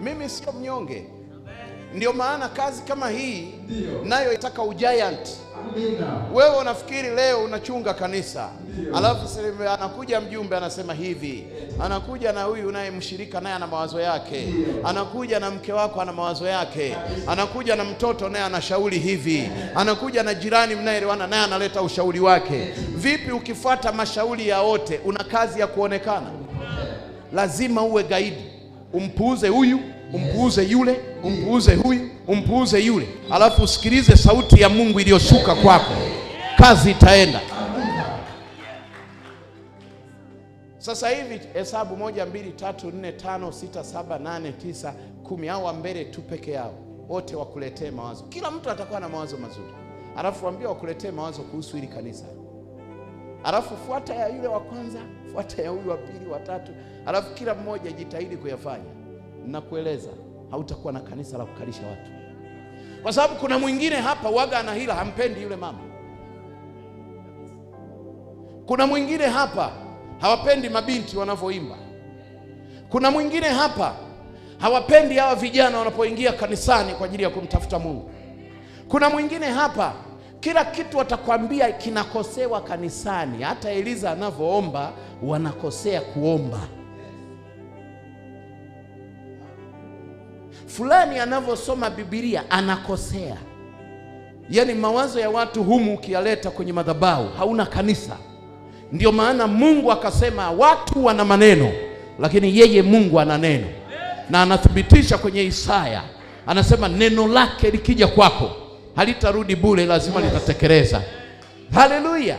Mimi sio mnyonge. Ndio maana kazi kama hii nayo itaka ugiant. Wewe unafikiri leo unachunga kanisa, alafu anakuja mjumbe anasema hivi, anakuja na huyu naye mshirika naye ana mawazo yake, anakuja na mke wako ana mawazo yake, anakuja na mtoto naye anashauri hivi, anakuja na jirani mnayeelewana naye analeta ushauri wake. Vipi ukifuata mashauri ya wote? Una kazi ya kuonekana. Lazima uwe gaidi, umpuuze huyu, umpuuze yule, umpuuze huyu, umpuuze yule, alafu usikilize sauti ya Mungu iliyoshuka kwako. Kazi itaenda. Sasa hivi hesabu 1 2 3 4 5 6 7 8 9 10, hao mbele tu peke yao, wote wakuletee mawazo. Kila mtu atakuwa na mawazo mazuri, alafu waambie wakuletee mawazo kuhusu hili kanisa, alafu fuata ya yule wa kwanza, fuata ya huyu wa pili, wa tatu, alafu kila mmoja jitahidi kuyafanya. Nakueleza hautakuwa na kanisa la kukalisha watu, kwa sababu kuna mwingine hapa waga ana hila, hampendi yule mama. Kuna mwingine hapa hawapendi mabinti wanavyoimba. Kuna mwingine hapa hawapendi hawa vijana wanapoingia kanisani kwa ajili ya kumtafuta Mungu. Kuna mwingine hapa kila kitu watakwambia kinakosewa kanisani. Hata Eliza anavyoomba wanakosea kuomba. Fulani anavyosoma Biblia anakosea. Yaani mawazo ya watu humu ukiyaleta kwenye madhabahu hauna kanisa. Ndio maana Mungu akasema watu wana maneno, lakini yeye Mungu ana neno. Na anathibitisha kwenye Isaya, anasema neno lake likija kwako halitarudi bure, lazima litatekeleza. Haleluya.